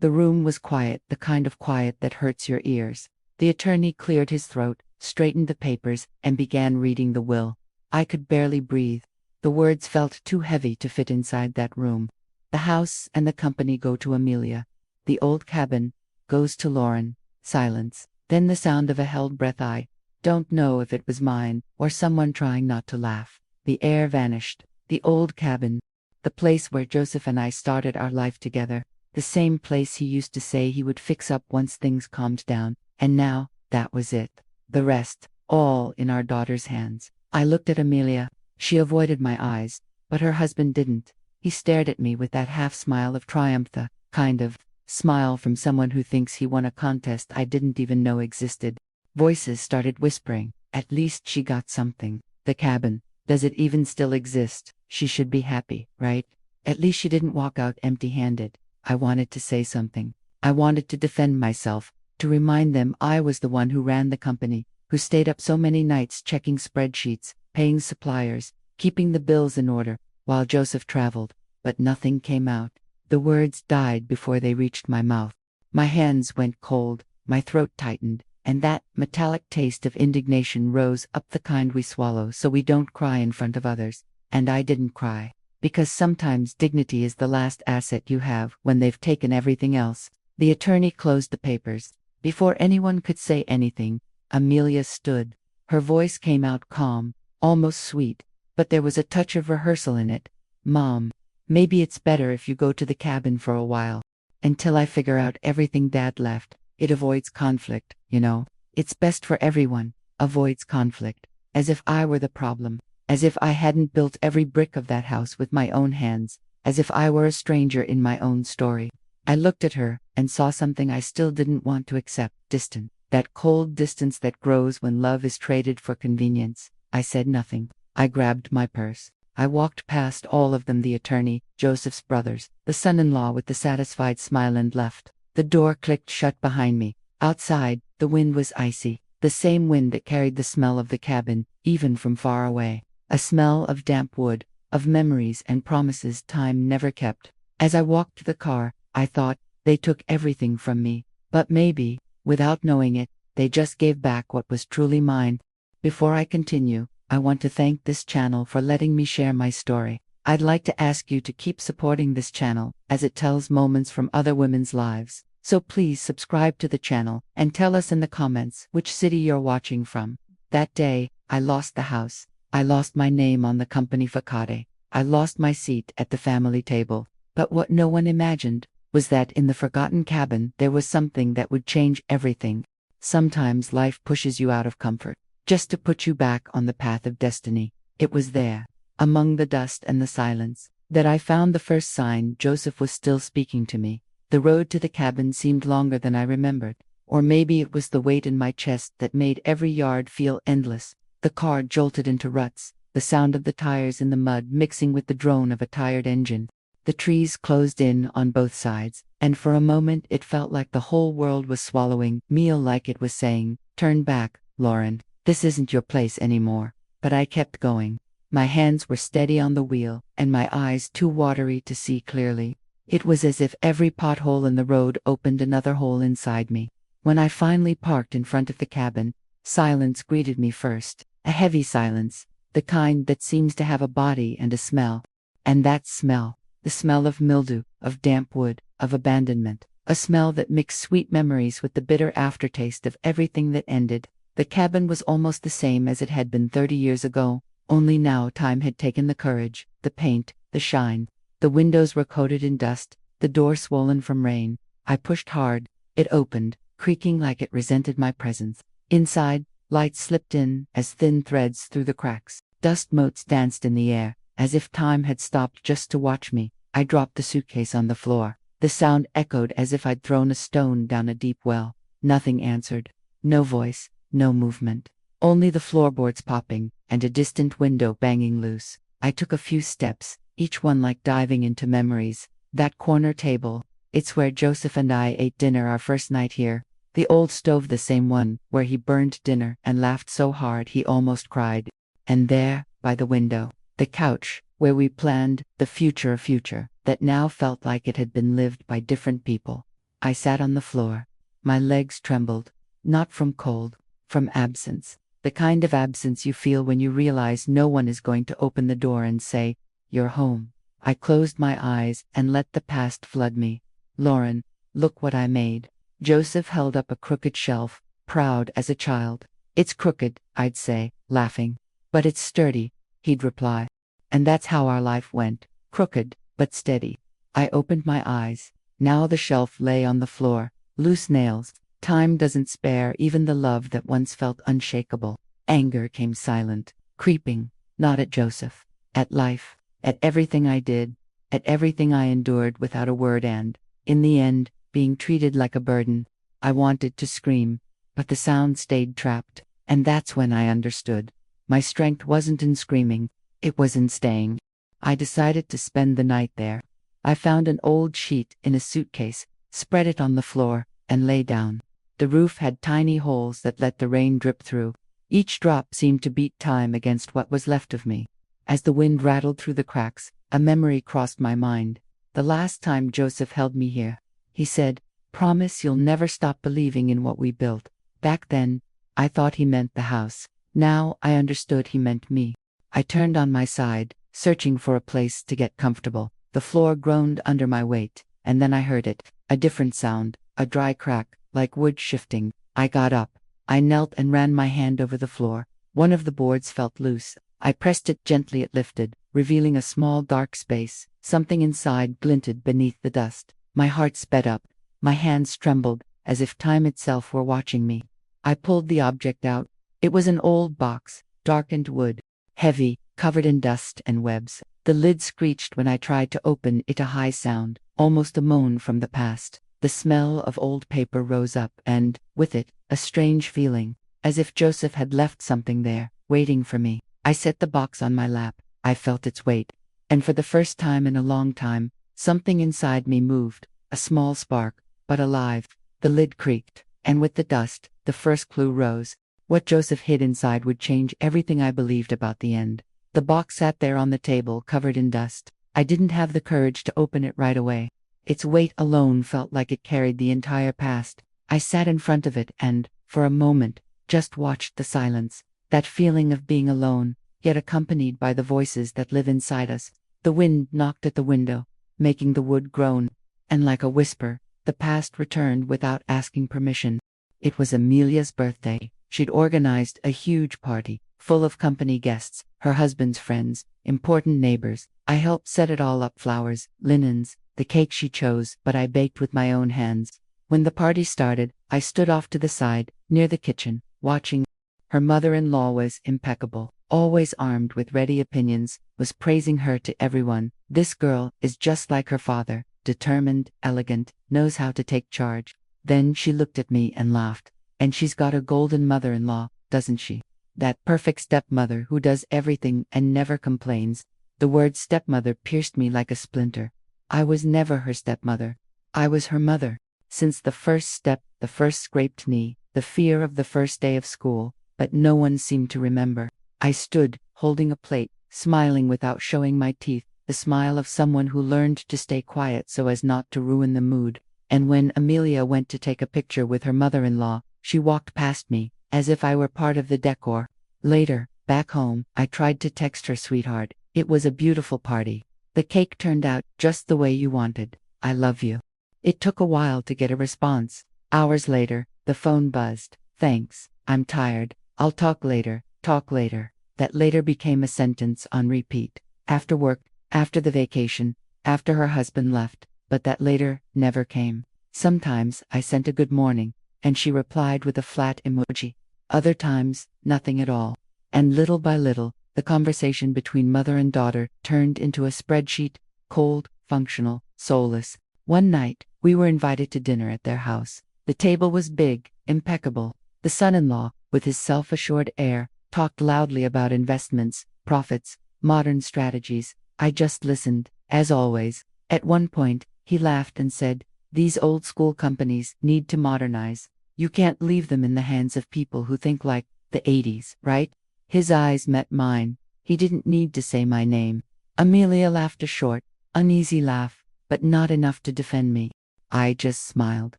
The room was quiet, the kind of quiet that hurts your ears. The attorney cleared his throat, straightened the papers, and began reading the will. I could barely breathe. The words felt too heavy to fit inside that room. The house and the company go to Amelia. The old cabin goes to Lauren. Silence. Then the sound of a held breath. I don't know if it was mine or someone trying not to laugh. The air vanished. The old cabin. The place where Joseph and I started our life together. The same place he used to say he would fix up once things calmed down. And now, that was it. The rest, all in our daughter's hands. I looked at Amelia. She avoided my eyes, but her husband didn't. He stared at me with that half smile of triumph, the kind of smile from someone who thinks he won a contest I didn't even know existed. Voices started whispering. At least she got something. The cabin. Does it even still exist? She should be happy, right? At least she didn't walk out empty-handed. I wanted to say something. I wanted to defend myself, to remind them I was the one who ran the company, who stayed up so many nights checking spreadsheets, paying suppliers, keeping the bills in order, while Joseph traveled. But nothing came out. The words died before they reached my mouth. My hands went cold, my throat tightened, and that metallic taste of indignation rose up, the kind we swallow so we don't cry in front of others. And I didn't cry. Because sometimes dignity is the last asset you have when they've taken everything else. The attorney closed the papers. Before anyone could say anything, Amelia stood. Her voice came out calm, almost sweet, but there was a touch of rehearsal in it. Mom, maybe it's better if you go to the cabin for a while. Until I figure out everything Dad left. It avoids conflict, you know. It's best for everyone. Avoids conflict. As if I were the problem. As if I hadn't built every brick of that house with my own hands. As if I were a stranger in my own story. I looked at her and saw something I still didn't want to accept. Distant. That cold distance that grows when love is traded for convenience. I said nothing. I grabbed my purse. I walked past all of them, the attorney, Joseph's brothers, the son-in-law with the satisfied smile, and left. The door clicked shut behind me. Outside, the wind was icy. The same wind that carried the smell of the cabin, even from far away. A smell of damp wood, of memories and promises time never kept. As I walked to the car, I thought, they took everything from me. But maybe, without knowing it, they just gave back what was truly mine. Before I continue, I want to thank this channel for letting me share my story. I'd like to ask you to keep supporting this channel, as it tells moments from other women's lives. So please subscribe to the channel, and tell us in the comments which city you're watching from. That day, I lost the house. I lost my name on the company facade. I lost my seat at the family table. But what no one imagined was that in the forgotten cabin there was something that would change everything. Sometimes life pushes you out of comfort, just to put you back on the path of destiny. It was there, among the dust and the silence, that I found the first sign Joseph was still speaking to me. The road to the cabin seemed longer than I remembered, or maybe it was the weight in my chest that made every yard feel endless. The car jolted into ruts, the sound of the tires in the mud mixing with the drone of a tired engine. The trees closed in on both sides, and for a moment it felt like the whole world was swallowing me, like it was saying, "Turn back, Lauren, this isn't your place anymore." But I kept going. My hands were steady on the wheel, and my eyes too watery to see clearly. It was as if every pothole in the road opened another hole inside me. When I finally parked in front of the cabin, silence greeted me first. A heavy silence, the kind that seems to have a body and a smell. And that smell, the smell of mildew, of damp wood, of abandonment, a smell that mixed sweet memories with the bitter aftertaste of everything that ended. The cabin was almost the same as it had been 30 years ago, only now time had taken the courage, the paint, the shine. The windows were coated in dust, the door swollen from rain. I pushed hard. It opened, creaking like it resented my presence. Inside, light slipped in as thin threads through the cracks. Dust motes danced in the air, as if time had stopped just to watch me. I dropped the suitcase on the floor. The sound echoed as if I'd thrown a stone down a deep well. Nothing answered. No voice, no movement. Only the floorboards popping, and a distant window banging loose. I took a few steps, each one like diving into memories. That corner table. It's where Joseph and I ate dinner our first night here. The old stove, the same one, where he burned dinner and laughed so hard he almost cried. And there, by the window, the couch, where we planned the future that now felt like it had been lived by different people. I sat on the floor. My legs trembled. Not from cold, from absence. The kind of absence you feel when you realize no one is going to open the door and say, "You're home." I closed my eyes and let the past flood me. "Lauren, look what I made." Joseph held up a crooked shelf, proud as a child. "It's crooked," I'd say, laughing. "But it's sturdy," he'd reply. And that's how our life went. Crooked, but steady. I opened my eyes. Now the shelf lay on the floor. Loose nails. Time doesn't spare even the love that once felt unshakable. Anger came silent, creeping, not at Joseph, at life, at everything I did, at everything I endured without a word and, in the end, being treated like a burden. I wanted to scream, but the sound stayed trapped, and that's when I understood. My strength wasn't in screaming, it was in staying. I decided to spend the night there. I found an old sheet in a suitcase, spread it on the floor, and lay down. The roof had tiny holes that let the rain drip through. Each drop seemed to beat time against what was left of me. As the wind rattled through the cracks, a memory crossed my mind. The last time Joseph held me here, he said, "Promise you'll never stop believing in what we built." Back then, I thought he meant the house. Now I understood he meant me. I turned on my side, searching for a place to get comfortable. The floor groaned under my weight, and then I heard it, a different sound, a dry crack, like wood shifting. I got up. I knelt and ran my hand over the floor. One of the boards felt loose. I pressed it gently. It lifted, revealing a small dark space. Something inside glinted beneath the dust. My heart sped up. My hands trembled, as if time itself were watching me. I pulled the object out. It was an old box, darkened wood, heavy, covered in dust and webs. The lid screeched when I tried to open it, a high sound, almost a moan from the past. The smell of old paper rose up and, with it, a strange feeling, as if Joseph had left something there, waiting for me. I set the box on my lap. I felt its weight. And for the first time in a long time, something inside me moved, a small spark, but alive. The lid creaked, and with the dust, the first clue rose. What Joseph hid inside would change everything I believed about the end. The box sat there on the table, covered in dust. I didn't have the courage to open it right away. Its weight alone felt like it carried the entire past. I sat in front of it and, for a moment, just watched the silence. That feeling of being alone, yet accompanied by the voices that live inside us. The wind knocked at the window, making the wood groan. And like a whisper, the past returned without asking permission. It was Amelia's birthday. She'd organized a huge party, full of company guests, her husband's friends, important neighbors. I helped set it all up: flowers, linens, the cake she chose, but I baked with my own hands. When the party started, I stood off to the side, near the kitchen, watching. Her mother-in-law was impeccable, always armed with ready opinions, was praising her to everyone. "This girl is just like her father, determined, elegant, knows how to take charge." Then she looked at me and laughed. "And she's got a golden mother-in-law, doesn't she? That perfect stepmother who does everything and never complains." The word stepmother pierced me like a splinter. I was never her stepmother. I was her mother. Since the first step, the first scraped knee, the fear of the first day of school, but no one seemed to remember. I stood, holding a plate, smiling without showing my teeth, the smile of someone who learned to stay quiet so as not to ruin the mood. And when Amelia went to take a picture with her mother-in-law, she walked past me, as if I were part of the decor. Later, back home, I tried to text her, "Sweetheart, it was a beautiful party. The cake turned out just the way you wanted. I love you." It took a while to get a response. Hours later, the phone buzzed. "Thanks, I'm tired. I'll talk later, talk later." That later became a sentence on repeat. After work, after the vacation, after her husband left, but that later never came. Sometimes I sent a good morning, and she replied with a flat emoji. Other times, nothing at all. And little by little, the conversation between mother and daughter turned into a spreadsheet, cold, functional, soulless. One night, we were invited to dinner at their house. The table was big, impeccable. The son-in-law, with his self-assured air, talked loudly about investments, profits, modern strategies. I just listened, as always. At one point, he laughed and said, "These old-school companies need to modernize. You can't leave them in the hands of people who think like the 80s, right?" His eyes met mine. He didn't need to say my name. Amelia laughed, a short, uneasy laugh, but not enough to defend me. I just smiled,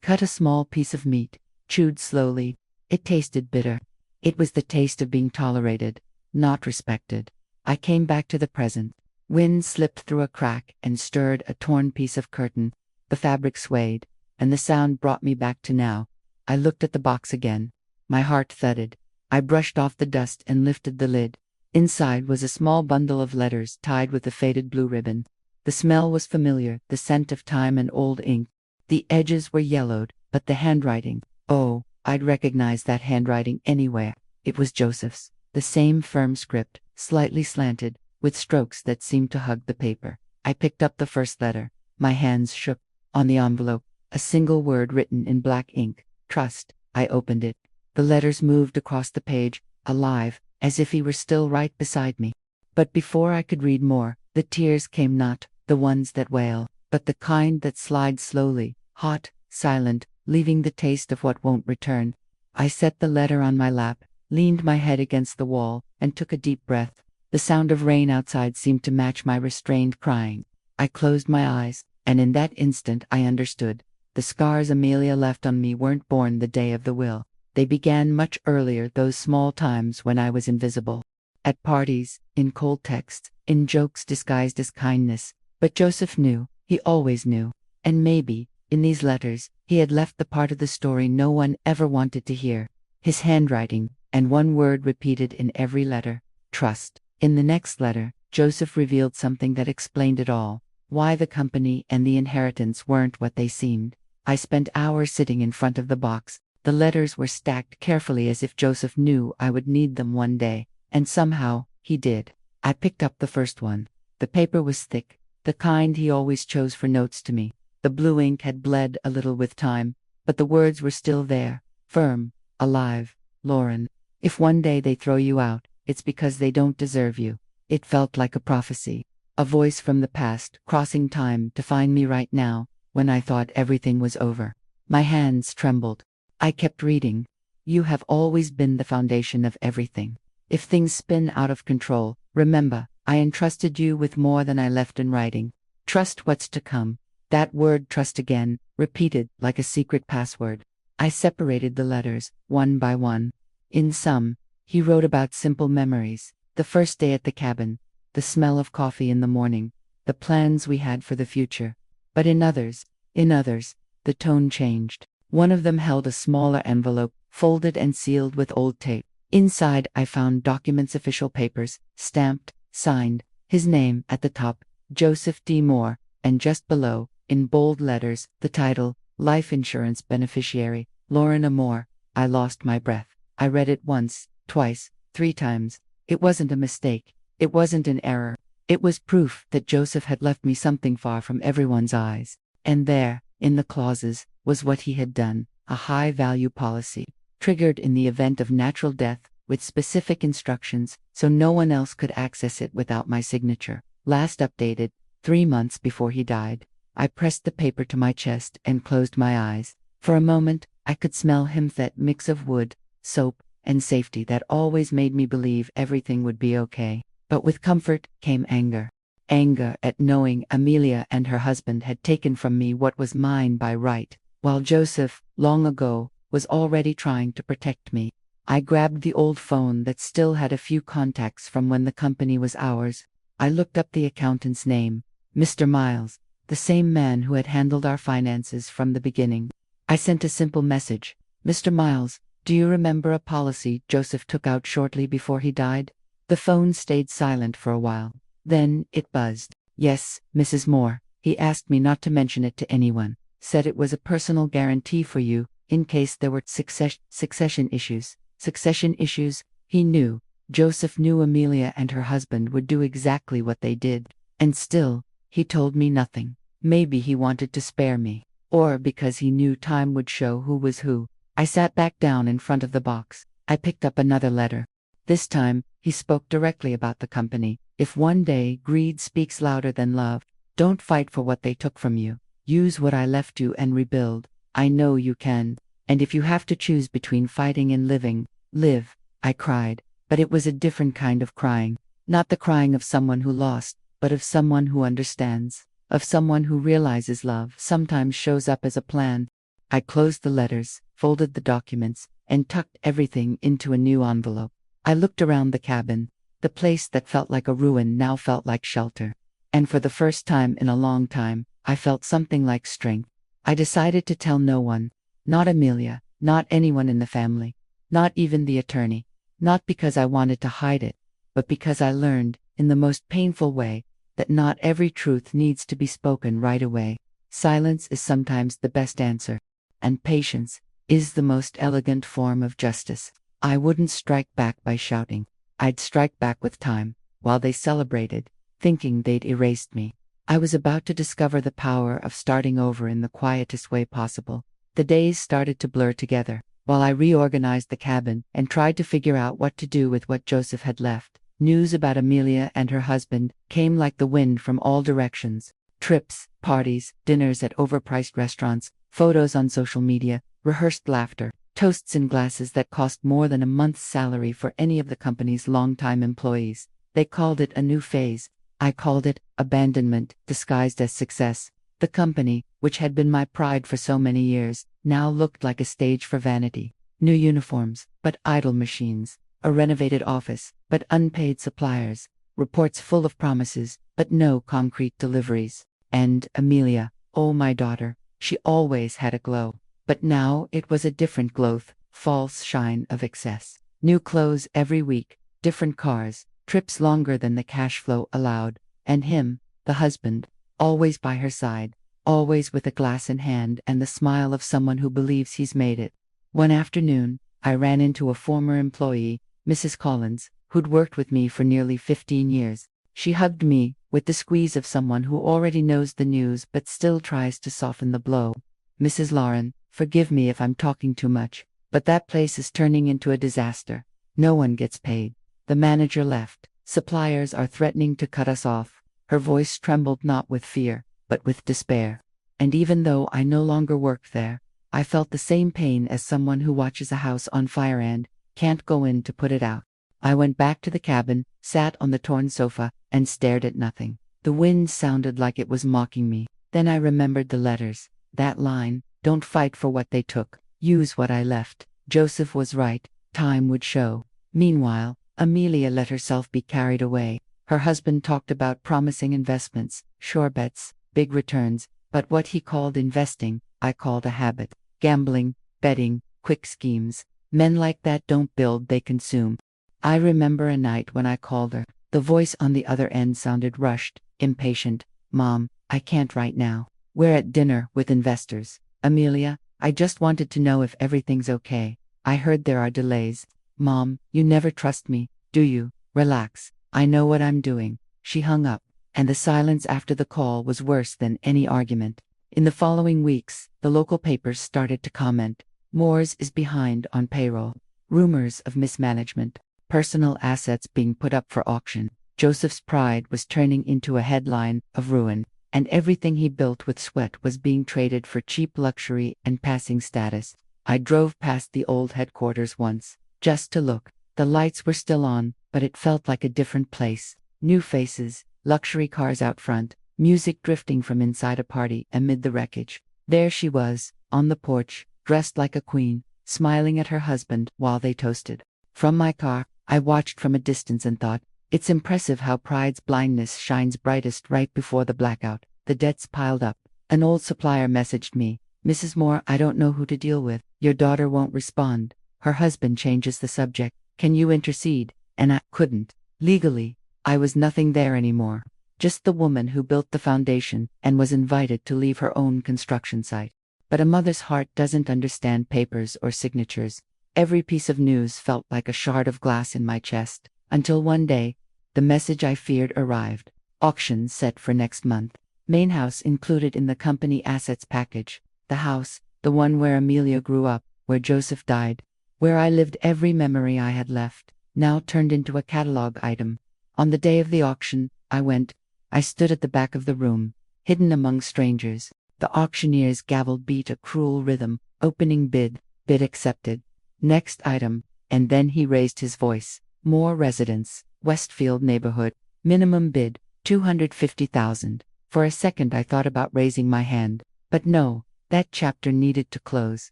cut a small piece of meat, chewed slowly. It tasted bitter. It was the taste of being tolerated, not respected. I came back to the present. Wind slipped through a crack and stirred a torn piece of curtain. The fabric swayed, and the sound brought me back to now. I looked at the box again. My heart thudded. I brushed off the dust and lifted the lid. Inside was a small bundle of letters tied with a faded blue ribbon. The smell was familiar, the scent of time and old ink. The edges were yellowed, but the handwriting, oh, I'd recognize that handwriting anywhere. It was Joseph's, the same firm script, slightly slanted, with strokes that seemed to hug the paper. I picked up the first letter. My hands shook. On the envelope, a single word written in black ink, trust. I opened it. The letters moved across the page, alive, as if he were still right beside me. But before I could read more, the tears came, not the ones that wail, but the kind that slide slowly, hot, silent, leaving the taste of what won't return. I set the letter on my lap, leaned my head against the wall, and took a deep breath. The sound of rain outside seemed to match my restrained crying. I closed my eyes, and in that instant I understood. The scars Amelia left on me weren't born the day of the will. They began much earlier, those small times when I was invisible. At parties, in cold texts, in jokes disguised as kindness. But Joseph knew, he always knew. And maybe, in these letters, he had left the part of the story no one ever wanted to hear. His handwriting, and one word repeated in every letter, trust. In the next letter, Joseph revealed something that explained it all. Why the company and the inheritance weren't what they seemed. I spent hours sitting in front of the box. The letters were stacked carefully as if Joseph knew I would need them one day, and somehow, he did. I picked up the first one. The paper was thick, the kind he always chose for notes to me. The blue ink had bled a little with time, but the words were still there, firm, alive. Lauren, if one day they throw you out, it's because they don't deserve you. It felt like a prophecy, a voice from the past, crossing time to find me right now, when I thought everything was over. My hands trembled. I kept reading. You have always been the foundation of everything. If things spin out of control, remember, I entrusted you with more than I left in writing. Trust what's to come. That word trust again, repeated like a secret password. I separated the letters, one by one. In some, he wrote about simple memories, the first day at the cabin, the smell of coffee in the morning, the plans we had for the future. But in others, the tone changed. One of them held a smaller envelope, folded and sealed with old tape. Inside I found documents, official papers, stamped, signed, his name at the top, Joseph D. Moore, and just below, in bold letters, the title, Life Insurance Beneficiary, Lauren A. Moore. I lost my breath. I read it once, twice, 3 times. It wasn't a mistake. It wasn't an error. It was proof that Joseph had left me something far from everyone's eyes. And there, in the clauses, was what he had done, a high-value policy, triggered in the event of natural death, with specific instructions, so no one else could access it without my signature. Last updated, 3 months before he died. I pressed the paper to my chest and closed my eyes. For a moment, I could smell him, that mix of wood, soap, and safety that always made me believe everything would be okay. But with comfort came anger. Anger at knowing Amelia and her husband had taken from me what was mine by right, while Joseph, long ago, was already trying to protect me. I grabbed the old phone that still had a few contacts from when the company was ours. I looked up the accountant's name, Mr. Miles, the same man who had handled our finances from the beginning. I sent a simple message. Mr. Miles, do you remember a policy Joseph took out shortly before he died? The phone stayed silent for a while. Then it buzzed. Yes, Mrs. Moore. He asked me not to mention it to anyone. Said it was a personal guarantee for you, in case there were succession issues. Succession issues? He knew. Joseph knew Amelia and her husband would do exactly what they did. And still, he told me nothing. Maybe he wanted to spare me. Or because he knew time would show who was who. I sat back down in front of the box. I picked up another letter. This time, he spoke directly about the company. If one day greed speaks louder than love, don't fight for what they took from you. Use what I left you and rebuild. I know you can. And if you have to choose between fighting and living, live. I cried, but it was a different kind of crying. Not the crying of someone who lost, but of someone who understands. of someone who realizes love sometimes shows up as a plan. I closed the letters, folded the documents, and tucked everything into a new envelope. I looked around the cabin. The place that felt like a ruin now felt like shelter. And for the first time in a long time, I felt something like strength. I decided to tell no one. Not Amelia, not anyone in the family, not even the attorney. Not because I wanted to hide it, but because I learned, in the most painful way, that not every truth needs to be spoken right away. Silence is sometimes the best answer. And patience is the most elegant form of justice. I wouldn't strike back by shouting. I'd strike back with time, while they celebrated, thinking they'd erased me. I was about to discover the power of starting over in the quietest way possible. The days started to blur together, while I reorganized the cabin and tried to figure out what to do with what Joseph had left. News about Amelia and her husband came like the wind from all directions. Trips, parties, dinners at overpriced restaurants, photos on social media, rehearsed laughter, toasts in glasses that cost more than a month's salary for any of the company's longtime employees. They called it a new phase. I called it abandonment, disguised as success. The company, which had been my pride for so many years, now looked like a stage for vanity. New uniforms, but idle machines. A renovated office, but unpaid suppliers. Reports full of promises, but no concrete deliveries. And Amelia, oh my daughter, she always had a glow. But now it was a different glow, false shine of excess. New clothes every week, different cars, trips longer than the cash flow allowed, and him, the husband, always by her side, always with a glass in hand and the smile of someone who believes he's made it. One afternoon, I ran into a former employee, Mrs. Collins, who'd worked with me for nearly 15 years. She hugged me, with the squeeze of someone who already knows the news but still tries to soften the blow. Mrs. Lauren, forgive me if I'm talking too much, but that place is turning into a disaster. No one gets paid. The manager left. Suppliers are threatening to cut us off. Her voice trembled not with fear, but with despair. And even though I no longer worked there, I felt the same pain as someone who watches a house on fire and can't go in to put it out. I went back to the cabin, sat on the torn sofa, and stared at nothing. The wind sounded like it was mocking me. Then I remembered the letters. That line, don't fight for what they took, use what I left. Joseph was right, time would show. Meanwhile, Amelia let herself be carried away. Her husband talked about promising investments, sure bets, big returns, but what he called investing, I called a habit. Gambling, betting, quick schemes. Men like that don't build, they consume. I remember a night when I called her. The voice on the other end sounded rushed, impatient. Mom, I can't right now. We're at dinner with investors. Amelia, I just wanted to know if everything's okay. I heard there are delays. Mom, you never trust me, do you? Relax. I know what I'm doing. She hung up, and the silence after the call was worse than any argument. In the following weeks, the local papers started to comment. Moore's is behind on payroll. Rumors of mismanagement. Personal assets being put up for auction. Joseph's pride was turning into a headline of ruin, and everything he built with sweat was being traded for cheap luxury and passing status. I drove past the old headquarters once, just to look. The lights were still on, but it felt like a different place. New faces, luxury cars out front, music drifting from inside a party amid the wreckage. There she was, on the porch, dressed like a queen, smiling at her husband while they toasted. From my car, I watched from a distance and thought, it's impressive how pride's blindness shines brightest right before the blackout. The debts piled up. An old supplier messaged me, Mrs. Moore, I don't know who to deal with. Your daughter won't respond. Her husband changes the subject. Can you intercede? And I couldn't. Legally, I was nothing there anymore. Just the woman who built the foundation and was invited to leave her own construction site. But a mother's heart doesn't understand papers or signatures. Every piece of news felt like a shard of glass in my chest. Until one day, the message I feared arrived. Auction set for next month. Main house included in the company assets package. The house, the one where Amelia grew up, where Joseph died, where I lived every memory I had left, now turned into a catalog item. On the day of the auction, I went. I stood at the back of the room, hidden among strangers. The auctioneer's gavel beat a cruel rhythm. Opening bid, bid accepted. Next item, and then he raised his voice. More residence, Westfield neighborhood. Minimum bid, $250,000. For a second I thought about raising my hand. But no, that chapter needed to close.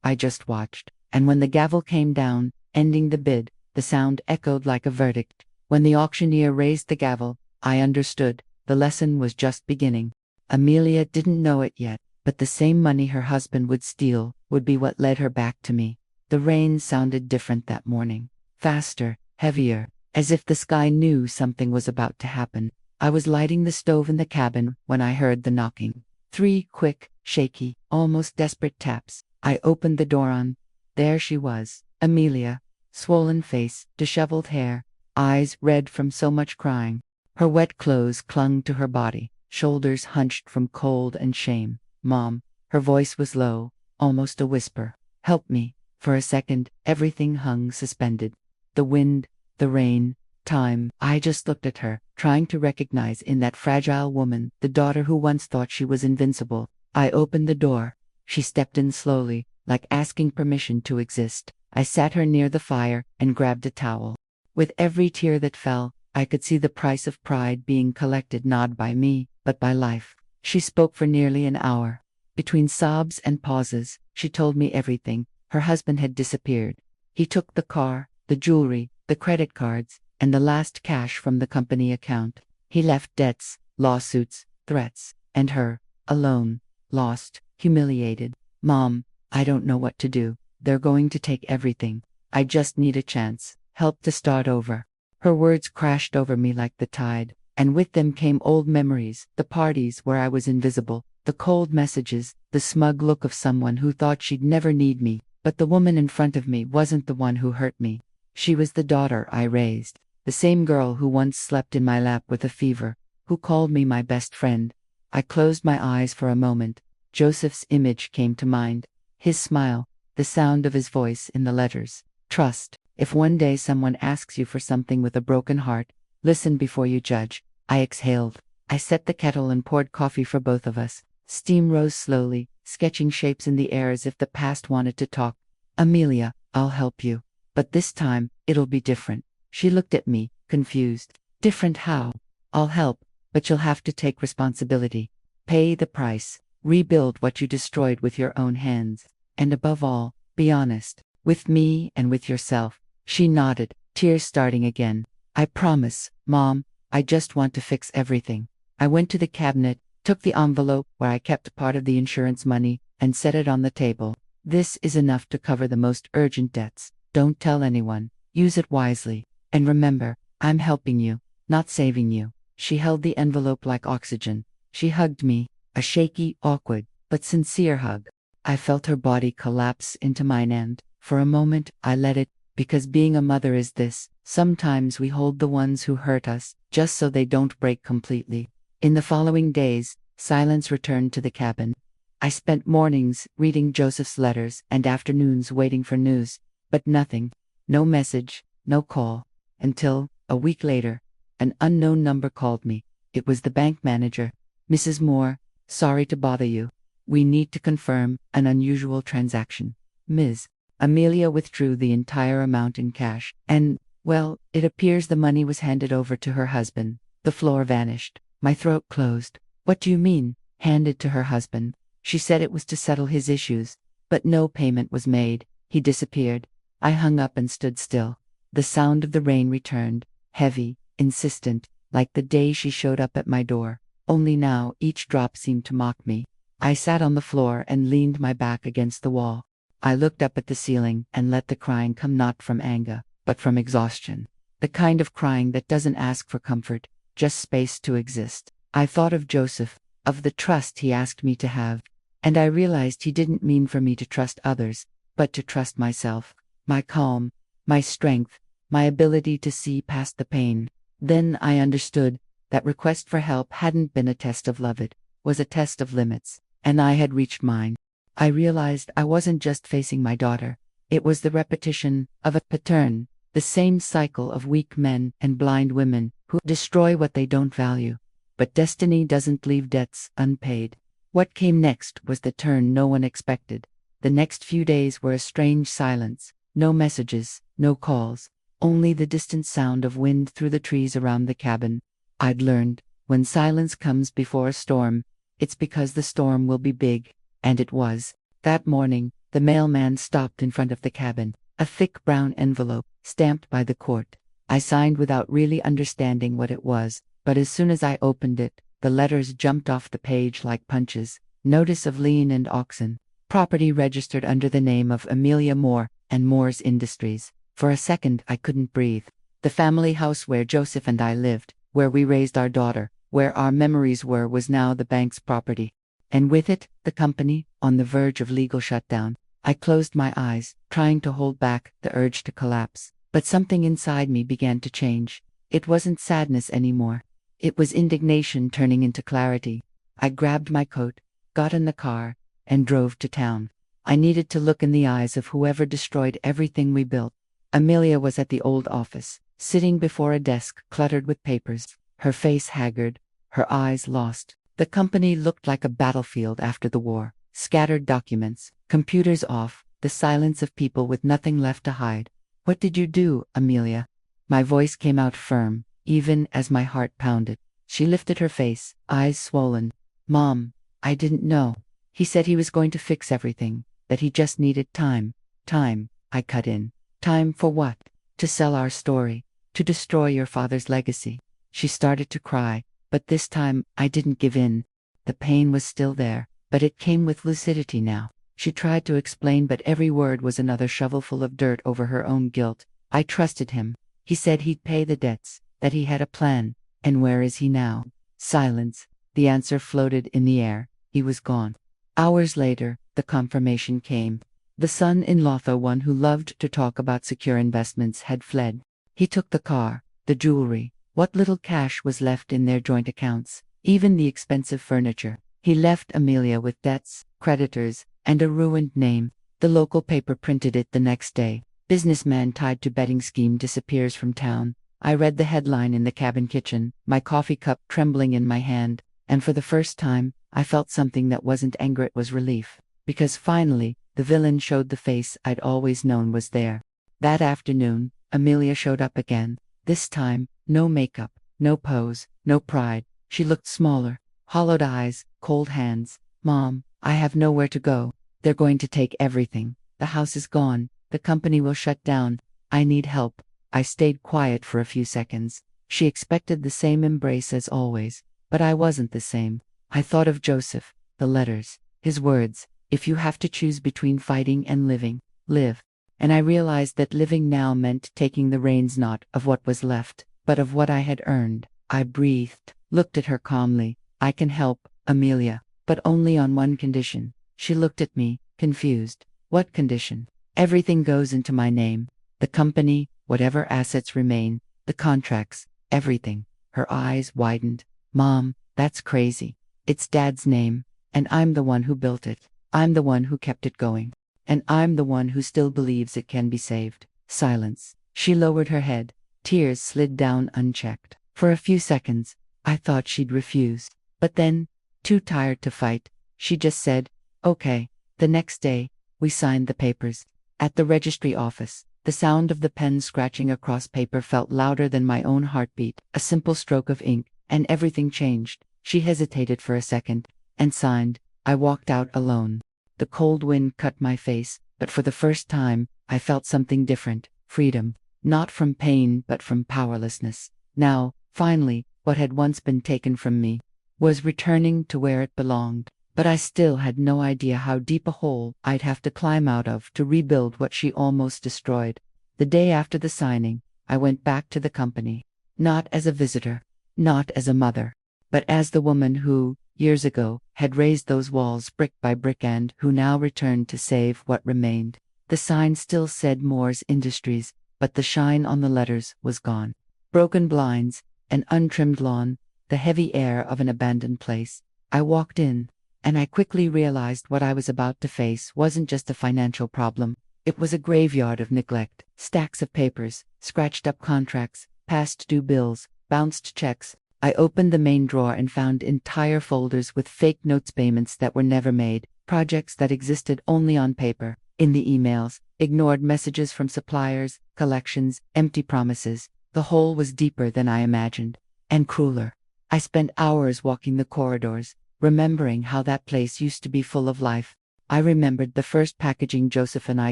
I just watched. And when the gavel came down, ending the bid, the sound echoed like a verdict. When the auctioneer raised the gavel, I understood. The lesson was just beginning. Amelia didn't know it yet, but the same money her husband would steal would be what led her back to me. The rain sounded different that morning. Faster, heavier, as if the sky knew something was about to happen. I was lighting the stove in the cabin when I heard the knocking. 3 quick, shaky, almost desperate taps. I opened the door on. There she was, Amelia. Swollen face, disheveled hair, eyes red from so much crying. Her wet clothes clung to her body, shoulders hunched from cold and shame. "Mom," her voice was low, almost a whisper. "Help me." For a second, everything hung suspended. The wind, the rain, time. I just looked at her, trying to recognize in that fragile woman the daughter who once thought she was invincible. I opened the door. She stepped in slowly, like asking permission to exist. I sat her near the fire and grabbed a towel. With every tear that fell, I could see the price of pride being collected not by me, but by life. She spoke for nearly an hour. Between sobs and pauses, she told me everything. Her husband had disappeared. He took the car, the jewelry, the credit cards, and the last cash from the company account. He left debts, lawsuits, threats, and her, alone, lost, humiliated. "Mom, I don't know what to do. They're going to take everything. I just need a chance, help to start over." Her words crashed over me like the tide, and with them came old memories, the parties where I was invisible, the cold messages, the smug look of someone who thought she'd never need me. But the woman in front of me wasn't the one who hurt me. She was the daughter I raised, the same girl who once slept in my lap with a fever, who called me my best friend. I closed my eyes for a moment. Joseph's image came to mind. His smile, the sound of his voice in the letters. Trust. If one day someone asks you for something with a broken heart, listen before you judge. I exhaled. I set the kettle and poured coffee for both of us. Steam rose slowly, sketching shapes in the air as if the past wanted to talk. "Amelia, I'll help you. But this time, it'll be different." She looked at me, confused. "Different how?" "I'll help, but you'll have to take responsibility. Pay the price. Rebuild what you destroyed with your own hands. And above all, be honest. With me and with yourself." She nodded, tears starting again. "I promise, Mom. I just want to fix everything." I went to the cabinet, took the envelope where I kept part of the insurance money, and set it on the table. "This is enough to cover the most urgent debts. Don't tell anyone. Use it wisely. And remember, I'm helping you, not saving you." She held the envelope like oxygen. She hugged me, a shaky, awkward, but sincere hug. I felt her body collapse into mine and, for a moment, I let it, because being a mother is this. Sometimes we hold the ones who hurt us, just so they don't break completely. In the following days, silence returned to the cabin. I spent mornings reading Joseph's letters and afternoons waiting for news, but nothing. No message, no call. Until, a week later, an unknown number called me. It was the bank manager. "Mrs. Moore, sorry to bother you. We need to confirm an unusual transaction." Ms. Amelia withdrew the entire amount in cash, and, well, it appears the money was handed over to her husband. The floor vanished. My throat closed. "What do you mean, handed to her husband?" She said it was to settle his issues, but no payment was made. He disappeared. I hung up and stood still. The sound of the rain returned, heavy, insistent, like the day she showed up at my door. Only now each drop seemed to mock me. I sat on the floor and leaned my back against the wall. I looked up at the ceiling and let the crying come not from anger, but from exhaustion. The kind of crying that doesn't ask for comfort, just space to exist. I thought of Joseph, of the trust he asked me to have, and I realized he didn't mean for me to trust others, but to trust myself, my calm, my strength, my ability to see past the pain. Then I understood that request for help hadn't been a test of love, it was a test of limits, and I had reached mine. I realized I wasn't just facing my daughter. It was the repetition of a pattern, the same cycle of weak men and blind women who destroy what they don't value. But destiny doesn't leave debts unpaid. What came next was the turn no one expected. The next few days were a strange silence. No messages, no calls, only the distant sound of wind through the trees around the cabin. I'd learned When silence comes before a storm, it's because the storm will be big. And it was. That morning, the mailman stopped in front of the cabin, a thick brown envelope, stamped by the court. I signed without really understanding what it was, but as soon as I opened it, the letters jumped off the page like punches. Notice of lien and auction. Property registered under the name of Amelia Moore and Moore's Industries. For a second, I couldn't breathe. The family house where Joseph and I lived, where we raised our daughter, where our memories were, was now the bank's property. And with it, the company, on the verge of legal shutdown. I closed my eyes, trying to hold back the urge to collapse. But something inside me began to change. It wasn't sadness anymore. It was indignation turning into clarity. I grabbed my coat, got in the car, and drove to town. I needed to look in the eyes of whoever destroyed everything we built. Amelia was at the old office, sitting before a desk cluttered with papers, her face haggard, her eyes lost. The company looked like a battlefield after the war. Scattered documents, computers off, the silence of people with nothing left to hide. "What did you do, Amelia?" My voice came out firm, even as my heart pounded. She lifted her face, eyes swollen. "Mom, I didn't know. He said he was going to fix everything, that he just needed time." "Time," I cut in. "Time for what?" "To sell our story, to destroy your father's legacy." She started to cry, but this time I didn't give in. The pain was still there, but it came with lucidity now. She tried to explain, but every word was another shovelful of dirt over her own guilt. "I trusted him. He said he'd pay the debts, that he had a plan. And where is he now?" Silence. The answer floated in the air. He was gone. Hours later, the confirmation came. The son-in-law, the one who loved to talk about secure investments, had fled. He took the car, the jewelry, what little cash was left in their joint accounts, even the expensive furniture. He left Amelia with debts, creditors, and a ruined name. The local paper printed it the next day. "Businessman tied to betting scheme disappears from town." I read the headline in the cabin kitchen, my coffee cup trembling in my hand, and for the first time, I felt something that wasn't anger, it was relief. Because finally, the villain showed the face I'd always known was there. That afternoon, Amelia showed up again. This time, no makeup, no pose, no pride. She looked smaller, hollowed eyes, cold hands. "Mom, I have nowhere to go. They're going to take everything. The house is gone. The company will shut down. I need help." I stayed quiet for a few seconds. She expected the same embrace as always, but I wasn't the same. I thought of Joseph, the letters, his words, "If you have to choose between fighting and living, live." And I realized that living now meant taking the reins not of what was left, but of what I had earned. I breathed, looked at her calmly. "I can help, Amelia, but only on one condition." She looked at me, confused. "What condition?" "Everything goes into my name. The company, whatever assets remain, the contracts, everything." Her eyes widened. "Mom, that's crazy. It's Dad's name, and I'm the one who built it. I'm the one who kept it going. And I'm the one who still believes it can be saved." Silence. She lowered her head. Tears slid down unchecked. For a few seconds, I thought she'd refuse. But then, too tired to fight, she just said, "Okay." The next day, we signed the papers. At the registry office, the sound of the pen scratching across paper felt louder than my own heartbeat. A simple stroke of ink, and everything changed. She hesitated for a second, and signed. I walked out alone. The cold wind cut my face, but for the first time, I felt something different. Freedom. Not from pain, but from powerlessness. Now, finally, what had once been taken from me was returning to where it belonged. But I still had no idea how deep a hole I'd have to climb out of to rebuild what she almost destroyed. The day after the signing, I went back to the company. Not as a visitor, not as a mother, but as the woman who, years ago, had raised those walls brick by brick and who now returned to save what remained. The sign still said Moore's Industries, but the shine on the letters was gone. Broken blinds, an untrimmed lawn, the heavy air of an abandoned place. I walked in, and I quickly realized what I was about to face wasn't just a financial problem. It was a graveyard of neglect, stacks of papers, scratched up contracts, past due bills, bounced checks. I opened the main drawer and found entire folders with fake notes, payments that were never made, projects that existed only on paper. In the emails, ignored messages from suppliers, collections, empty promises. The hole was deeper than I imagined, and crueler. I spent hours walking the corridors, remembering how that place used to be full of life. I remembered the first packaging Joseph and I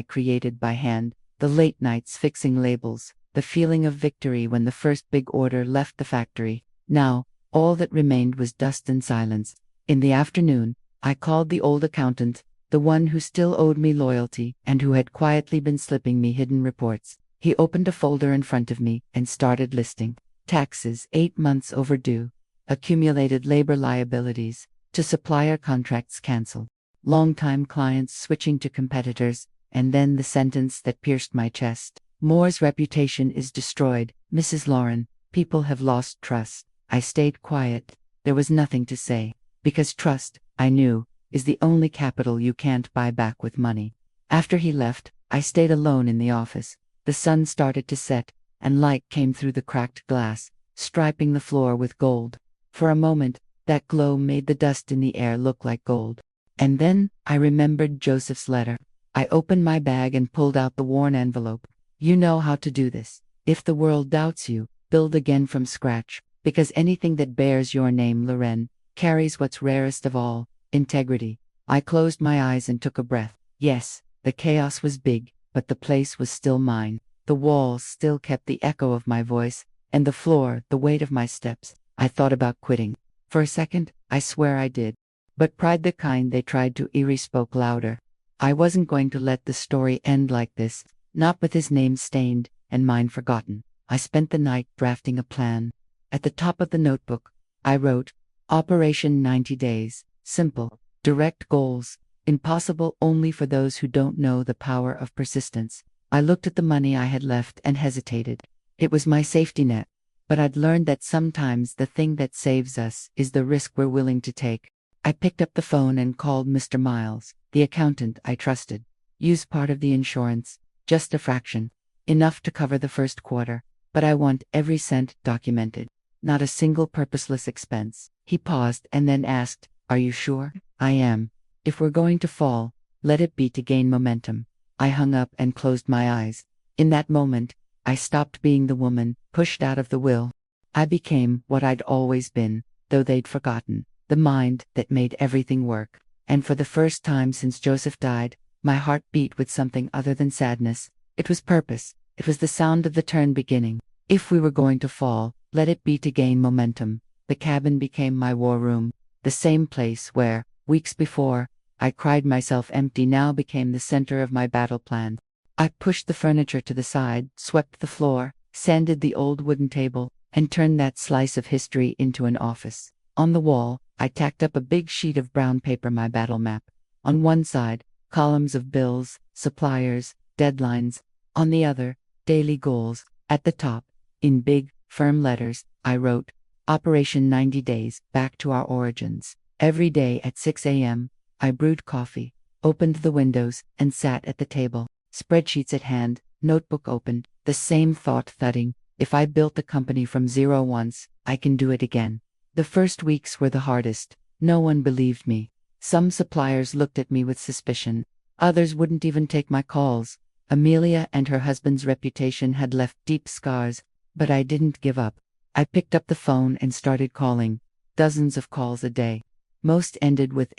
created by hand, the late nights fixing labels, the feeling of victory when the first big order left the factory. Now, all that remained was dust and silence. In the afternoon, I called the old accountant, the one who still owed me loyalty and who had quietly been slipping me hidden reports. He opened a folder in front of me and started listing. Taxes 8 months overdue. Accumulated labor liabilities. To supplier contracts cancelled. Long-time clients switching to competitors. And then the sentence that pierced my chest. Moore's reputation is destroyed, Mrs. Lauren. People have lost trust. I stayed quiet. There was nothing to say. Because trust, I knew, is the only capital you can't buy back with money. After he left, I stayed alone in the office. The sun started to set, and light came through the cracked glass, striping the floor with gold. For a moment, that glow made the dust in the air look like gold. And then, I remembered Joseph's letter. I opened my bag and pulled out the worn envelope. You know how to do this. If the world doubts you, build again from scratch, because anything that bears your name, Loren, carries what's rarest of all, integrity. I closed my eyes and took a breath. Yes, the chaos was big, but the place was still mine. The walls still kept the echo of my voice, and the floor, the weight of my steps. I thought about quitting. For a second, I swear I did. But pride, the kind they tried to eerie, spoke louder. I wasn't going to let the story end like this, not with his name stained and mine forgotten. I spent the night drafting a plan. At the top of the notebook, I wrote, Operation 90 Days, simple, direct goals, impossible only for those who don't know the power of persistence. I looked at the money I had left and hesitated. It was my safety net, but I'd learned that sometimes the thing that saves us is the risk we're willing to take. I picked up the phone and called Mr. Miles, the accountant I trusted. Use part of the insurance, just a fraction, enough to cover the first quarter, but I want every cent documented, not a single purposeless expense. He paused and then asked, Are you sure? I am. If we're going to fall, let it be to gain momentum. I hung up and closed my eyes. In that moment, I stopped being the woman pushed out of the will. I became what I'd always been, though they'd forgotten. The mind that made everything work. And for the first time since Joseph died, my heart beat with something other than sadness. It was purpose. It was the sound of the turn beginning. If we were going to fall, let it be to gain momentum. The cabin became my war room. The same place where, weeks before, I cried myself empty now became the center of my battle plan. I pushed the furniture to the side, swept the floor, sanded the old wooden table, and turned that slice of history into an office. On the wall, I tacked up a big sheet of brown paper, my battle map. On one side, columns of bills, suppliers, deadlines. On the other, daily goals. At the top, in big, firm letters, I wrote, Operation 90 Days, back to our origins. Every day at 6 a.m., I brewed coffee, opened the windows, and sat at the table. Spreadsheets at hand, notebook opened, the same thought thudding. If I built the company from zero once, I can do it again. The first weeks were the hardest. No one believed me. Some suppliers looked at me with suspicion. Others wouldn't even take my calls. Amelia and her husband's reputation had left deep scars, but I didn't give up. I picked up the phone and started calling. Dozens of calls a day. Most ended with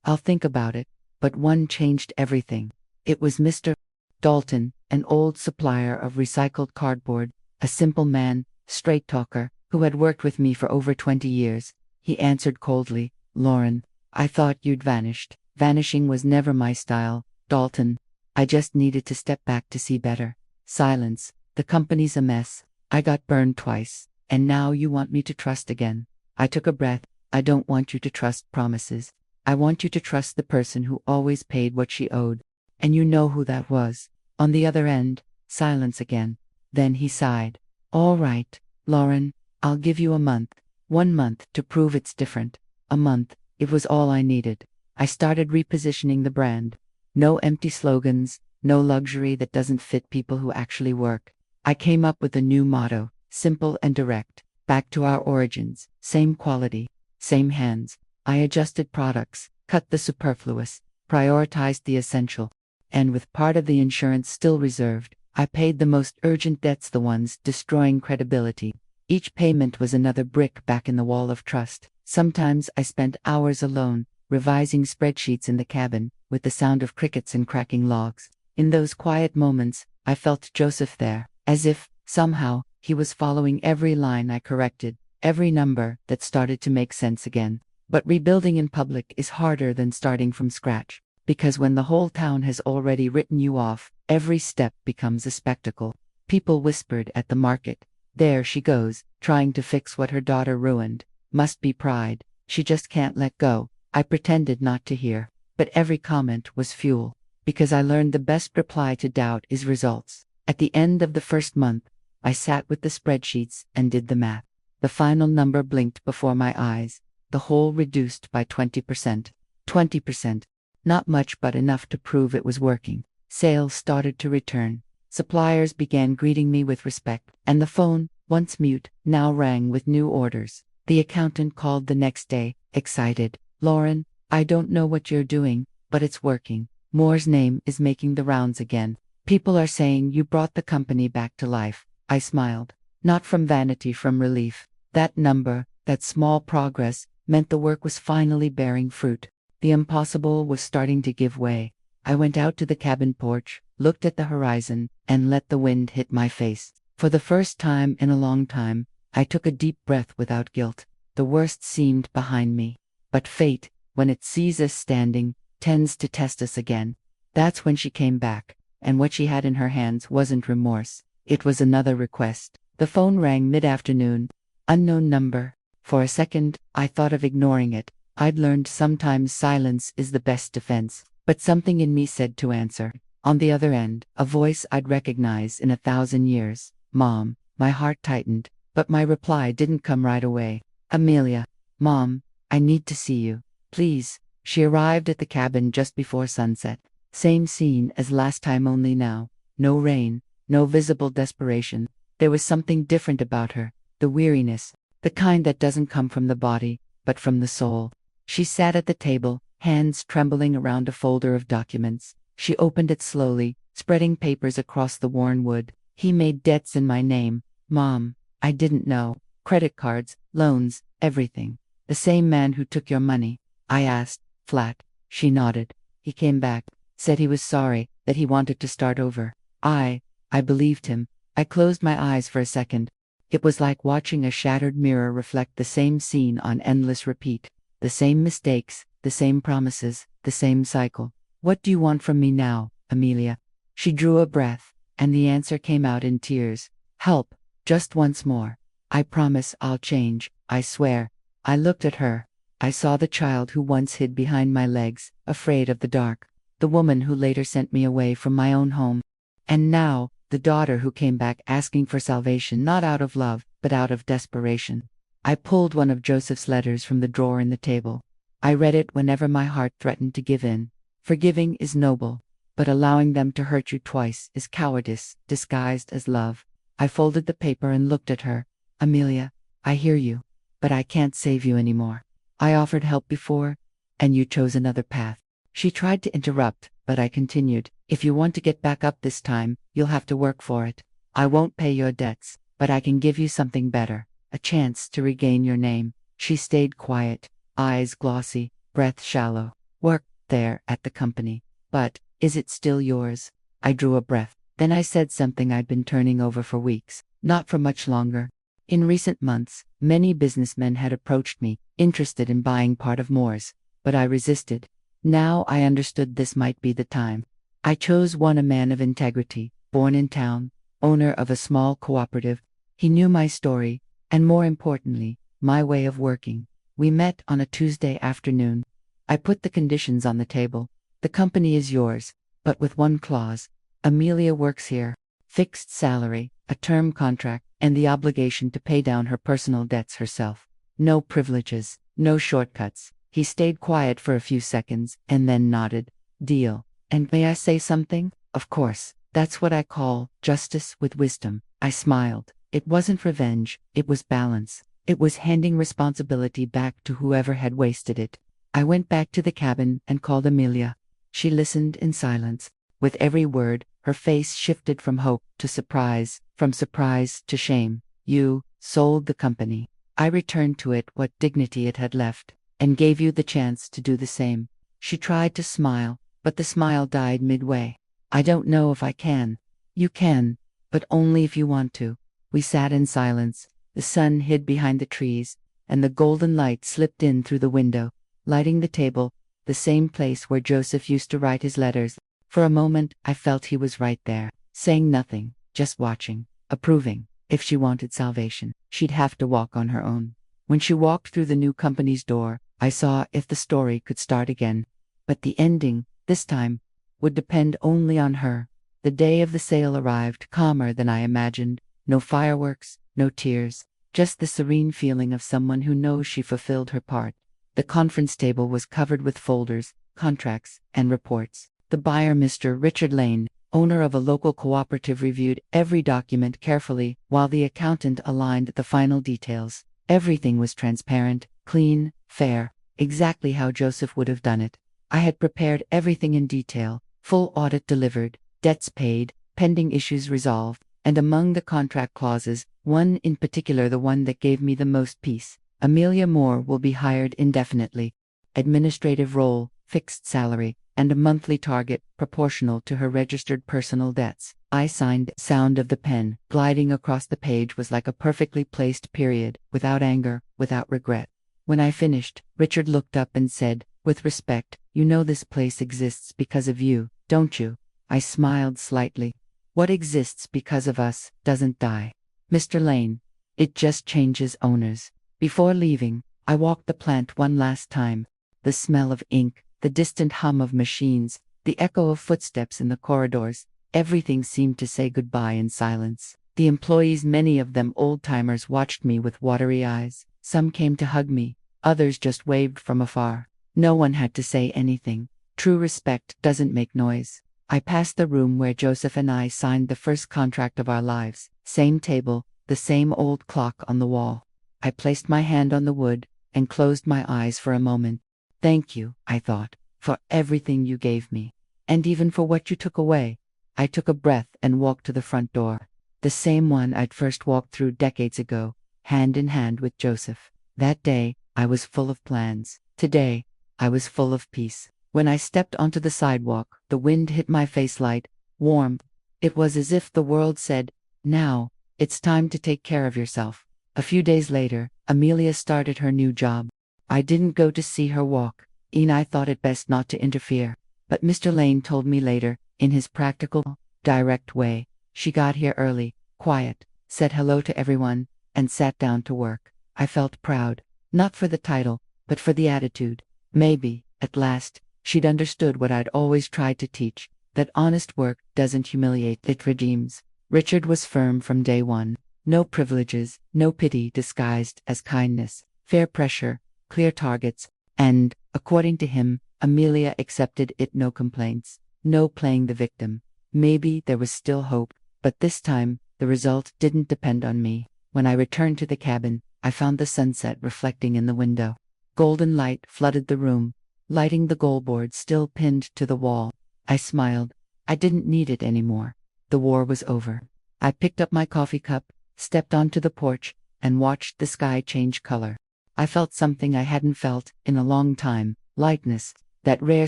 I'll think about it, but one changed everything. It was Mr. Dalton, an old supplier of recycled cardboard, a simple man, straight talker, who had worked with me for over 20 years. He answered coldly, Lauren, I thought you'd vanished. Vanishing was never my style, Dalton. I just needed to step back to see better. Silence. The company's a mess. I got burned twice. And now you want me to trust again. I took a breath. I don't want you to trust promises. I want you to trust the person who always paid what she owed. And you know who that was. On the other end, silence again. Then he sighed. All right, Lauren, I'll give you a month. 1 month to prove it's different. A month, it was all I needed. I started repositioning the brand. No empty slogans, no luxury that doesn't fit people who actually work. I came up with a new motto, simple and direct. Back to our origins, same quality, same hands. I adjusted products, cut the superfluous, prioritized the essential. And with part of the insurance still reserved, I paid the most urgent debts, the ones destroying credibility. Each payment was another brick back in the wall of trust. Sometimes I spent hours alone, revising spreadsheets in the cabin, with the sound of crickets and cracking logs. In those quiet moments, I felt Joseph there, as if, somehow, he was following every line I corrected, every number that started to make sense again. But rebuilding in public is harder than starting from scratch, because when the whole town has already written you off, every step becomes a spectacle. People whispered at the market, "There she goes, trying to fix what her daughter ruined. Must be pride. She just can't let go." I pretended not to hear, but every comment was fuel, because I learned the best reply to doubt is results. At the end of the first month, I sat with the spreadsheets and did the math. The final number blinked before my eyes, the whole reduced by 20%. 20%. Not much, but enough to prove it was working. Sales started to return. Suppliers began greeting me with respect, and the phone, once mute, now rang with new orders. The accountant called the next day, excited. "Lauren, I don't know what you're doing, but it's working. Moore's name is making the rounds again. People are saying you brought the company back to life." I smiled. Not from vanity, from relief. That number, that small progress, meant the work was finally bearing fruit. The impossible was starting to give way. I went out to the cabin porch, looked at the horizon, and let the wind hit my face. For the first time in a long time, I took a deep breath without guilt. The worst seemed behind me. But fate, when it sees us standing, tends to test us again. That's when she came back, and what she had in her hands wasn't remorse. It was another request. The phone rang mid-afternoon. Unknown number. For a second, I thought of ignoring it. I'd learned sometimes silence is the best defense. But something in me said to answer. On the other end, a voice I'd recognize in 1,000 years. "Mom." My heart tightened, but my reply didn't come right away. "Amelia." "Mom, I need to see you. Please." She arrived at the cabin just before sunset. Same scene as last time, only now. No rain, no visible desperation. There was something different about her. The weariness. The kind that doesn't come from the body, but from the soul. She sat at the table, hands trembling around a folder of documents. She opened it slowly, spreading papers across the worn wood. "He made debts in my name, Mom. I didn't know. Credit cards, loans, everything." "The same man who took your money?" I asked, flat. She nodded. "He came back, said he was sorry, that he wanted to start over." I believed him. I closed my eyes for a second. It was like watching a shattered mirror reflect the same scene on endless repeat. The same mistakes, the same promises, the same cycle. "What do you want from me now, Amelia?" She drew a breath, and the answer came out in tears. "Help, just once more. I promise I'll change, I swear." I looked at her. I saw the child who once hid behind my legs, afraid of the dark. The woman who later sent me away from my own home. And now, the daughter who came back asking for salvation, not out of love, but out of desperation. I pulled one of Joseph's letters from the drawer in the table. I read it whenever my heart threatened to give in. Forgiving is noble, but allowing them to hurt you twice is cowardice disguised as love. I folded the paper and looked at her. "Amelia, I hear you, but I can't save you anymore. I offered help before, and you chose another path." She tried to interrupt, but I continued. "If you want to get back up this time, you'll have to work for it. I won't pay your debts, but I can give you something better, a chance to regain your name." She stayed quiet, eyes glossy, breath shallow. "Work there at the company. But, is it still yours?" I drew a breath. Then I said something I'd been turning over for weeks, not for much longer. In recent months, many businessmen had approached me, interested in buying part of Moore's, but I resisted. Now I understood this might be the time. I chose one, a man of integrity, born in town, owner of a small cooperative. He knew my story, and more importantly, my way of working. We met on a Tuesday afternoon. I put the conditions on the table. "The company is yours, but with one clause. Amelia works here. Fixed salary, a term contract, and the obligation to pay down her personal debts herself. No privileges, no shortcuts." He stayed quiet for a few seconds, and then nodded. "Deal. And may I say something?" "Of course. That's what I call justice with wisdom." I smiled. It wasn't revenge, it was balance. It was handing responsibility back to whoever had wasted it. I went back to the cabin and called Amelia. She listened in silence. With every word, her face shifted from hope to surprise, from surprise to shame. "You," sold the company. I returned to it what dignity it had left, and gave you the chance to do the same." She tried to smile, but the smile died midway. "I don't know if I can." "You can, but only if you want to." We sat in silence. The sun hid behind the trees, and the golden light slipped in through the window, lighting the table, the same place where Joseph used to write his letters. For a moment, I felt he was right there, saying nothing, just watching, approving. If she wanted salvation, she'd have to walk on her own. When she walked through the new company's door, I saw if the story could start again. But the ending, this time, would depend only on her. The day of the sale arrived calmer than I imagined. No fireworks, no tears, just the serene feeling of someone who knows she fulfilled her part. The conference table was covered with folders, contracts, and reports. The buyer, Mr. Richard Lane, owner of a local cooperative, reviewed every document carefully while the accountant aligned the final details. Everything was transparent, clean, fair, exactly how Joseph would have done it. I had prepared everything in detail, full audit delivered, debts paid, pending issues resolved, and among the contract clauses, one in particular, the one that gave me the most peace: Amelia Moore will be hired indefinitely. Administrative role, fixed salary, and a monthly target proportional to her registered personal debts. I signed. Sound of the pen gliding across the page was like a perfectly placed period, without anger, without regret. When I finished, Richard looked up and said, with respect, "You know this place exists because of you, don't you?" I smiled slightly. "What exists because of us doesn't die, Mr. Lane. It just changes owners." Before leaving, I walked the plant one last time. The smell of ink, the distant hum of machines, the echo of footsteps in the corridors, everything seemed to say goodbye in silence. The employees, many of them old-timers, watched me with watery eyes. Some came to hug me, others just waved from afar. No one had to say anything. True respect doesn't make noise. I passed the room where Joseph and I signed the first contract of our lives. Same table, the same old clock on the wall. I placed my hand on the wood and closed my eyes for a moment. "Thank you," I thought, "for everything you gave me. And even for what you took away." I took a breath and walked to the front door. The same one I'd first walked through decades ago, hand in hand with Joseph. That day, I was full of plans. Today, I was full of peace. When I stepped onto the sidewalk, the wind hit my face light, warm. It was as if the world said, "Now, it's time to take care of yourself." A few days later, Amelia started her new job. I didn't go to see her walk. I thought it best not to interfere. But Mr. Lane told me later, in his practical, direct way, she got here early, quiet, said hello to everyone, and sat down to work. I felt proud, not for the title, but for the attitude. Maybe, at last, she'd understood what I'd always tried to teach, that honest work doesn't humiliate, it redeems. Richard was firm from day one. No privileges, no pity disguised as kindness, fair pressure, clear targets, and, according to him, Amelia accepted it, no complaints, no playing the victim. Maybe there was still hope, but this time, the result didn't depend on me. When I returned to the cabin, I found the sunset reflecting in the window. Golden light flooded the room, lighting the goalboard still pinned to the wall. I smiled. I didn't need it anymore. The war was over. I picked up my coffee cup, stepped onto the porch, and watched the sky change color. I felt something I hadn't felt in a long time: lightness, that rare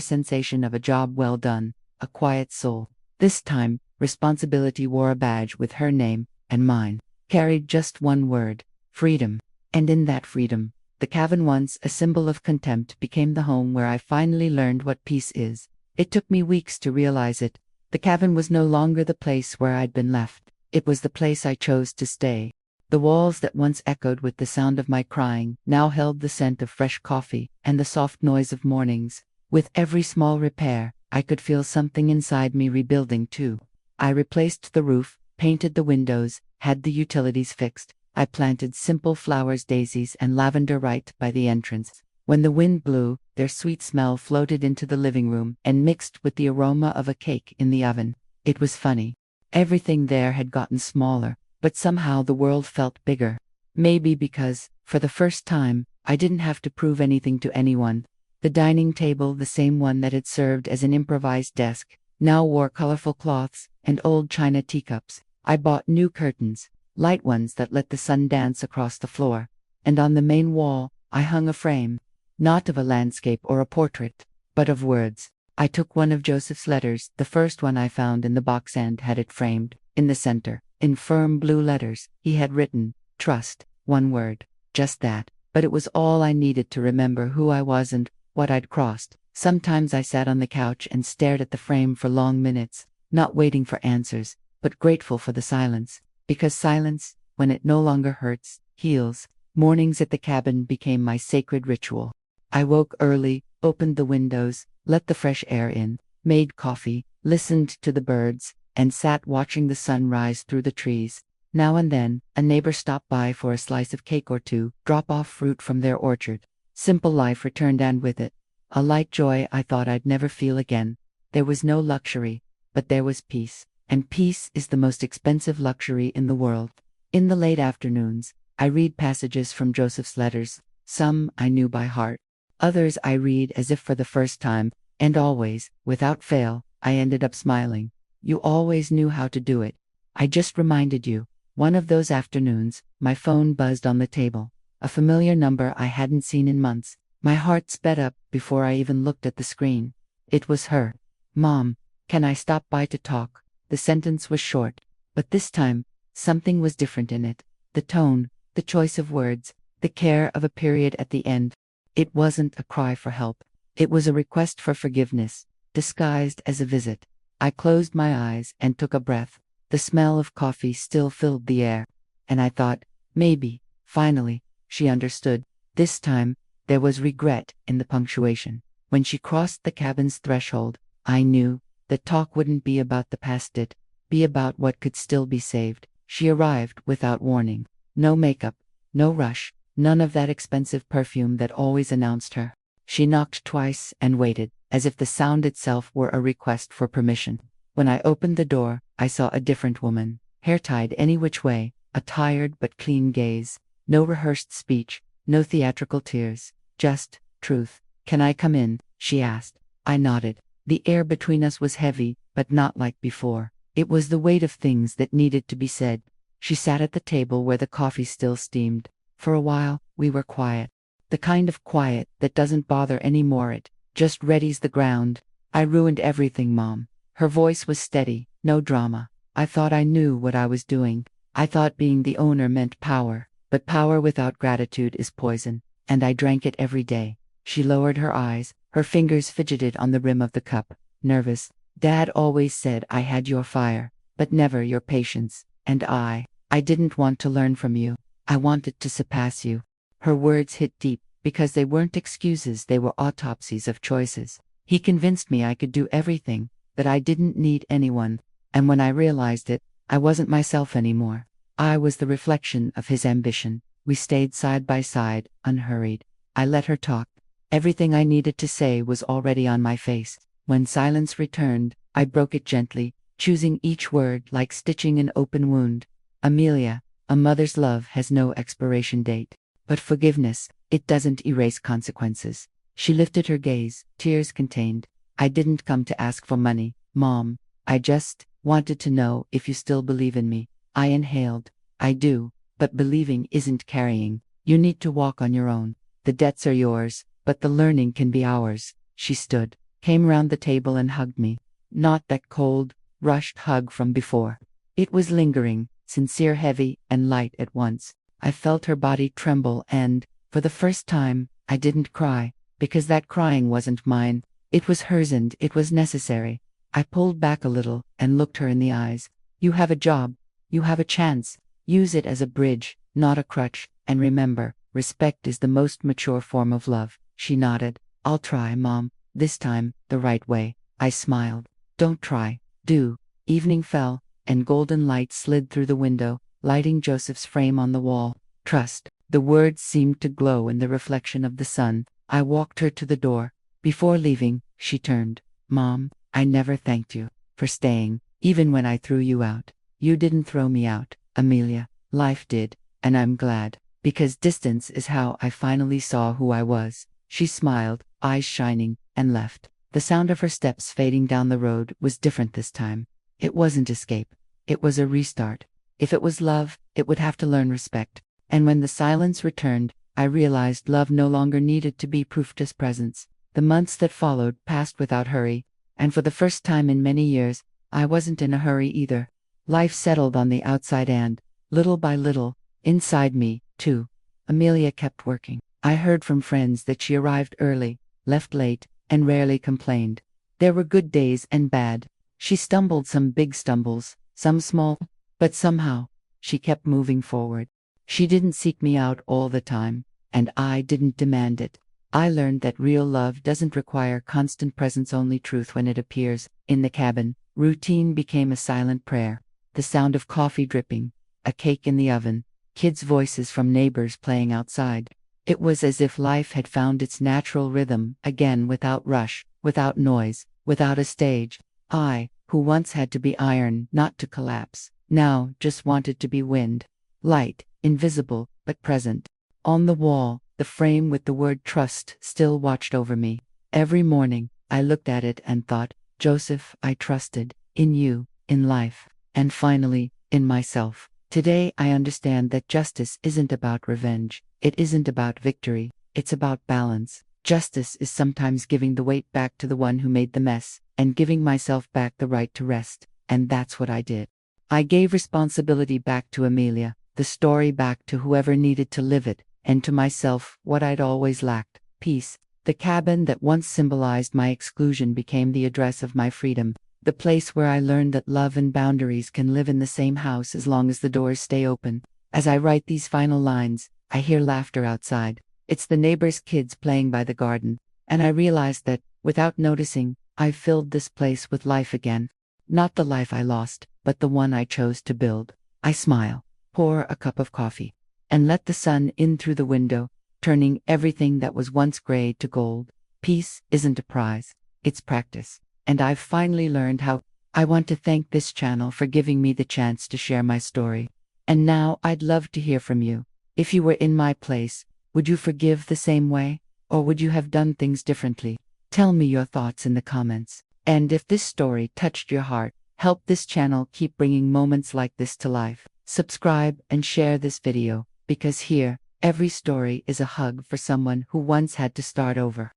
sensation of a job well done, a quiet soul. This time, responsibility wore a badge with her name and mine, carried just one word: freedom. And in that freedom, the cabin, once a symbol of contempt, became the home where I finally learned what peace is. It took me weeks to realize it. The cabin was no longer the place where I'd been left. It was the place I chose to stay. The walls that once echoed with the sound of my crying now held the scent of fresh coffee and the soft noise of mornings. With every small repair, I could feel something inside me rebuilding too. I replaced the roof, painted the windows, had the utilities fixed. I planted simple flowers, daisies and lavender, right by the entrance. When the wind blew, their sweet smell floated into the living room and mixed with the aroma of a cake in the oven. It was funny. Everything there had gotten smaller, but somehow the world felt bigger. Maybe because, for the first time, I didn't have to prove anything to anyone. The dining table, the same one that had served as an improvised desk, now wore colorful cloths and old china teacups. I bought new curtains, light ones that let the sun dance across the floor. And on the main wall, I hung a frame, not of a landscape or a portrait, but of words. I took one of Joseph's letters, the first one I found in the box, and had it framed. In the center, in firm blue letters, he had written, "Trust," one word, just that, but it was all I needed to remember who I was and what I'd crossed. Sometimes I sat on the couch and stared at the frame for long minutes, not waiting for answers, but grateful for the silence, because silence, when it no longer hurts, heals. Mornings at the cabin became my sacred ritual. I woke early, opened the windows, let the fresh air in, made coffee, listened to the birds, and sat watching the sun rise through the trees. Now and then, a neighbor stopped by for a slice of cake or two, drop off fruit from their orchard. Simple life returned, and with it, a light joy I thought I'd never feel again. There was no luxury, but there was peace, and peace is the most expensive luxury in the world. In the late afternoons, I read passages from Joseph's letters. Some I knew by heart. Others I read as if for the first time, and always, without fail, I ended up smiling. You always knew how to do it. I just reminded you. One of those afternoons, my phone buzzed on the table. A familiar number I hadn't seen in months. My heart sped up before I even looked at the screen. It was her. "Mom, can I stop by to talk?" The sentence was short, but this time, something was different in it. The tone, the choice of words, the care of a period at the end. It wasn't a cry for help. It was a request for forgiveness, disguised as a visit. I closed my eyes and took a breath. The smell of coffee still filled the air. And I thought, maybe, finally, she understood. This time, there was regret in the punctuation. When she crossed the cabin's threshold, I knew that talk wouldn't be about the past, it'd be about what could still be saved. She arrived without warning. No makeup, no rush, none of that expensive perfume that always announced her. She knocked twice and waited, as if the sound itself were a request for permission. When I opened the door, I saw a different woman, hair tied any which way, a tired but clean gaze, no rehearsed speech, no theatrical tears, just truth. "Can I come in?" she asked. I nodded. The air between us was heavy, but not like before. It was the weight of things that needed to be said. She sat at the table where the coffee still steamed. For a while, we were quiet. The kind of quiet that doesn't bother anymore, it just readies the ground. "I ruined everything, Mom." Her voice was steady, no drama. I thought I knew what I was doing. I thought being the owner meant power, but power without gratitude is poison, and I drank it every day. She lowered her eyes, her fingers fidgeted on the rim of the cup, nervous. "Dad always said I had your fire, but never your patience, and I didn't want to learn from you. I wanted to surpass you." Her words hit deep, because they weren't excuses, they were autopsies of choices. He convinced me I could do everything, that I didn't need anyone, and when I realized it, I wasn't myself anymore. I was the reflection of his ambition. We stayed side by side, unhurried. I let her talk. Everything I needed to say was already on my face. When silence returned, I broke it gently, choosing each word like stitching an open wound. "Amelia, a mother's love has no expiration date. But forgiveness, it doesn't erase consequences." She lifted her gaze, tears contained. "I didn't come to ask for money, Mom. I just wanted to know if you still believe in me." I inhaled. "I do, but believing isn't carrying. You need to walk on your own. The debts are yours, but the learning can be ours." She stood, came round the table and hugged me. Not that cold, rushed hug from before. It was lingering, sincere, heavy, and light at once. I felt her body tremble and, for the first time, I didn't cry, because that crying wasn't mine. It was hers and it was necessary. I pulled back a little and looked her in the eyes. "You have a job. You have a chance. Use it as a bridge, not a crutch, and remember, respect is the most mature form of love." She nodded. "I'll try, Mom. This time, the right way." I smiled. "Don't try. Do." Evening fell, and golden light slid through the window, lighting Joseph's frame on the wall. "Trust." The words seemed to glow in the reflection of the sun. I walked her to the door. Before leaving, she turned. "Mom, I never thanked you for staying, even when I threw you out. You didn't throw me out, Amelia. Life did, and I'm glad, because distance is how I finally saw who I was." She smiled, eyes shining, and left. The sound of her steps fading down the road was different this time. It wasn't escape. It was a restart. If it was love, it would have to learn respect. And when the silence returned, I realized love no longer needed to be proofed as presence. The months that followed passed without hurry, and for the first time in many years, I wasn't in a hurry either. Life settled on the outside and, little by little, inside me, too. Amelia kept working. I heard from friends that she arrived early, left late, and rarely complained. There were good days and bad. She stumbled some big stumbles, some small, but somehow, she kept moving forward. She didn't seek me out all the time, and I didn't demand it. I learned that real love doesn't require constant presence, only truth when it appears. In the cabin, routine became a silent prayer. The sound of coffee dripping, a cake in the oven, kids' voices from neighbors playing outside. It was as if life had found its natural rhythm again, without rush, without noise, without a stage. I, who once had to be iron not to collapse, now just wanted to be wind. Light, invisible, but present. On the wall, the frame with the word trust still watched over me. Every morning, I looked at it and thought, Joseph, I trusted in you, in life, and finally, in myself. Today I understand that justice isn't about revenge. It isn't about victory. It's about balance. Justice is sometimes giving the weight back to the one who made the mess, and giving myself back the right to rest. And that's what I did. I gave responsibility back to Amelia, the story back to whoever needed to live it, and to myself what I'd always lacked: peace. The cabin that once symbolized my exclusion became the address of my freedom, the place where I learned that love and boundaries can live in the same house as long as the doors stay open. As I write these final lines, I hear laughter outside. It's the neighbors' kids playing by the garden, and I realize that, without noticing, I've filled this place with life again. Not the life I lost, but the one I chose to build. I smile, pour a cup of coffee, and let the sun in through the window, turning everything that was once gray to gold. Peace isn't a prize, it's practice. And I've finally learned how. I want to thank this channel for giving me the chance to share my story. And now I'd love to hear from you. If you were in my place, would you forgive the same way? Or would you have done things differently? Tell me your thoughts in the comments. And if this story touched your heart, help this channel keep bringing moments like this to life. Subscribe and share this video, because here, every story is a hug for someone who once had to start over.